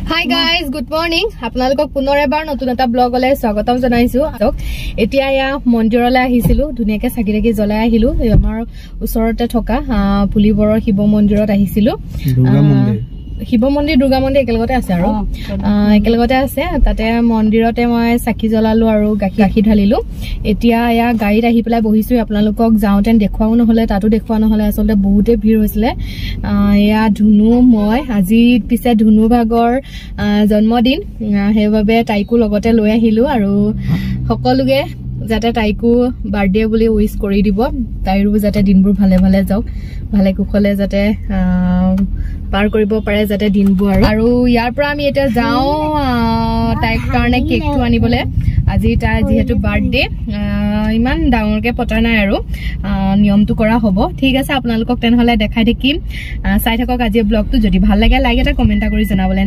Hi guys, good morning. আপোনালোকক পুনৰ এবাৰ নতুন এটা ব্লগলৈ স্বাগতম জনাইছো। এতিয়া ইয়া মন্দিৰলৈ আহিছিলো, ধুনীয়াকৈ চাকি জ্বলাই আহিলো। আমাৰ ওচৰতে থকা পুলিবৰৰ শিৱ মন্দিৰত আহিছিলো। শিৱ মন্দিৰ দুৰ্গা মন্দিৰ একেলগতে আছে আৰু একেলগতে আছে। তাতে মন্দিৰতে মই চাকি জ্বলালো আৰু গাখীৰ ঢালিলো। এতিয়া ইয়া গাড়ীত আহি পেলাই বহিছো। আপোনালোকক যাওঁতেন দেখুৱাও নহলে, তাতো দেখুৱা নহলে, আচলতে বহুতে ভিৰ হৈছিলে। ইয়া ধুনু মই আজি পিছে ধুনু ভাগৰ জন্মদিন, সেইবাবে তাইকো লগতে লৈ আহিলো আৰু সকলোকে যাতে তাইকো বাৰ্থডে বুলি উইশ কৰি দিব, তাইৰো যাতে দিনবোৰ ভালে ভালে যাওক, ভালে কুশলে যাতে পাৰ কৰিব পাৰে যাতে দিনবোৰ। আৰু ইয়াৰ পৰা আমি এতিয়া যাওঁ তাইৰ কাৰণে কেকটো আনিবলৈ। আজি তাই যিহেতু বাৰ্থডে, ইমান ডাঙৰকে পতা নাই আৰু নিয়মটো কৰা হ'ব। ঠিক আছে, আপোনালোকক তেনেহলে দেখাই থাকিম, চাই থাকক আজি ব্লগটো। যদি ভাল লাগে লাইক এটা কমেণ্ট কৰি জনাবলৈ।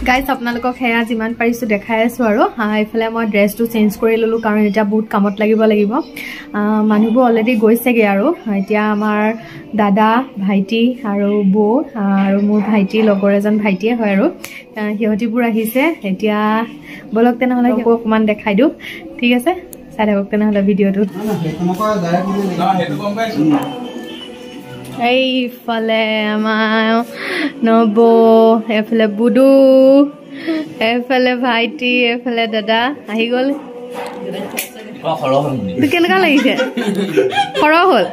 গাইজ আপোনালোকক সেয়া যিমান পাৰিছোঁ দেখাই আছোঁ আৰু এইফালে মই ড্ৰেছটো চেঞ্জ কৰি ল'লোঁ, কাৰণ এতিয়া বহুত কামত লাগিব। মানুহবোৰ অলৰেডি গৈছেগৈ আৰু এতিয়া আমাৰ দাদা, ভাইটি আৰু বৌ আৰু মোৰ ভাইটিৰ লগৰ এজন ভাইটিয়ে হয় আৰু সিহঁতিবোৰ আহিছে। এতিয়া বলক তেনেহ'লে সিহঁতক অকণমান দেখাই দিওঁ। ঠিক আছে, চাই থাকক তেনেহ'লে ভিডিঅ'টো। এইফালে আমাৰ নব, এইফালে বুডু, এইফালে ভাইটি, এইফালে দাদা আহি গ'ল। কেনেকুৱা লাগিছে? সৰহ হ'ল?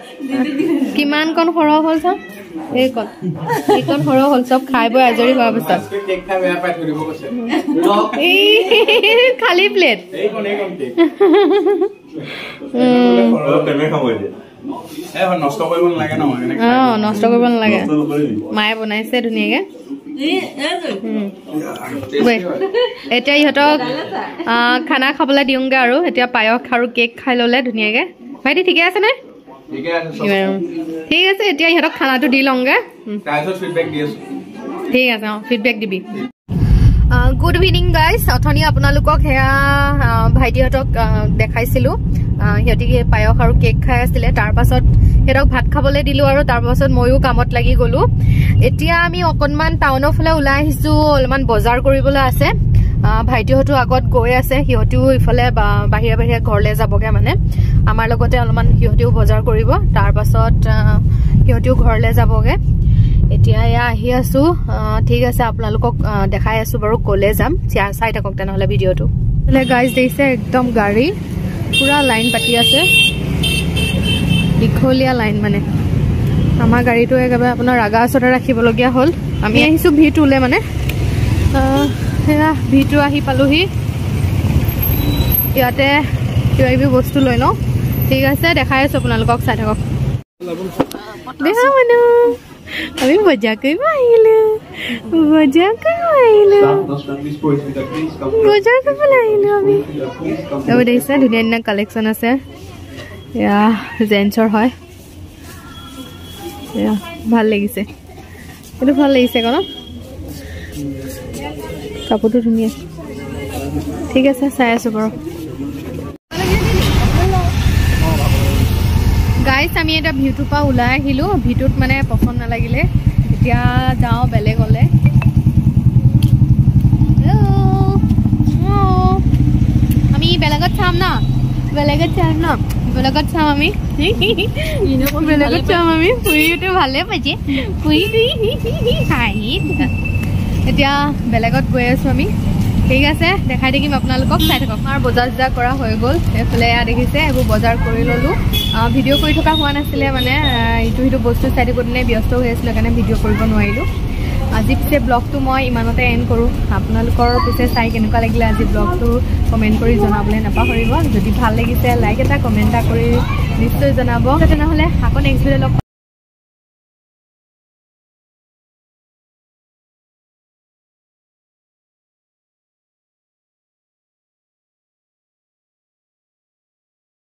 কিমানকণ সৰহ হ'ল চাওক, এইকণ সৰহ হ'ল। চব খাই বৈ আজৰি হোৱাৰ পিছত খালী প্লেট। নষ্ট কৰিব নালাগে, মায়ে বনাইছে ধুনীয়াকে। এতিয়া ইহঁতক খানা খাবলৈ দিওঁগে আৰু এতিয়া পায়স আৰু কেক খাই ললে ধুনীয়াকে ভাইটি ঠিকে আছে নে ঠিক আছে এতিয়া ইহঁতক খানাটো দি লওঁগে ঠিক আছে ফিডবেক দিবি গুড ইভিনিং গাইজ অথনি আপোনালোকক সেয়া ভাইটিহঁতক দেখাইছিলো সিহঁতি পায়স আৰু কেক খাই আছিলে তাৰ পাছত সিহঁতক ভাত খাবলৈ দিলো আৰু তাৰ পাছত ময়ো কামত লাগি গলো এতিয়া আমি অকণমান টাউনৰ ফালে ওলাই আহিছো অলপমান বজাৰ কৰিবলৈ আছে ভাইটিহঁতো আগত গৈ আছে সিহঁতিও ইফালে বাহিৰে বাহিৰে ঘৰলৈ যাবগে মানে আমাৰ লগতে অলপমান সিহঁতিও বজাৰ কৰিব তাৰ পাছত সিহঁতিও ঘৰলৈ যাবগে এতিয়া এয়া আহি আছো ঠিক আছে আপোনালোকক দেখাই আছো বাৰু কলে যাম চাই থাকক তেনেহলে ভিডিঅ'টো গাইজ দেখিছে একদম গাড়ী পুৰা লাইন পাতি আছে দীঘলীয়া লাইন মানে আমাৰ গাড়ীটো একেবাৰে আপোনাৰ ৰাগা ওচৰতে ৰাখিবলগীয়া হ'ল আমি আহিছো V2লে মানে সেয়া V2 আহি পালোহি ইয়াতে কিবা কিবি বস্তু লৈ লওঁ ঠিক আছে দেখাই আছো আপোনালোকক চাই থাকক দেখা মানুহ আমি বজাৰ কৰিব আহিলো বজাৰ কৰিবলৈ আমি দেখিছে ধুনীয়া ধুনীয়া কালেকশ্যন আছে এয়া জেন্টছৰ হয় ভাল লাগিছে এইটো ভাল লাগিছে ন কাপোৰটো ধুনীয়া ঠিক আছে চাই আছো বাৰু গাইজ আমি এটা ভিউটোৰ পৰা ওলাই আহিলো ভিউটোত মানে পচন্দ নালাগিলে এতিয়া যাওঁ বেলেগলে আমি বেলেগত চাম ন বেলেগত চাম আমি ফুৰিটো ভালে পাইছে এতিয়া বেলেগত গৈ আছো আমি ঠিক আছে দেখাই থাকিম আপোনালোকক চাই থাকক আমাৰ বজাৰ চজাৰ কৰা হৈ গ'ল এইফালে এয়া দেখিছে এইবোৰ বজাৰ কৰি ললো ভিডিঅ' কৰি থকা হোৱা নাছিলে মানে ইটো সিটো বস্তু চাই থাকোঁতে ব্যস্ত হৈ আছিলোঁ কাৰণে ভিডিঅ' কৰিব নোৱাৰিলোঁ আজি পিছে ব্লগটো মই ইমানতে এণ্ড কৰোঁ আপোনালোকৰ পিছে চাই কেনেকুৱা লাগিলে আজি ব্লগটো কমেণ্ট কৰি জনাবলৈ নাপাহৰিব যদি ভাল লাগিছে লাইক এটা কমেণ্ট এটা কৰি নিশ্চয় জনাব তেনেহ'লে আকৌ নেক্সট ভিডিঅ' লগ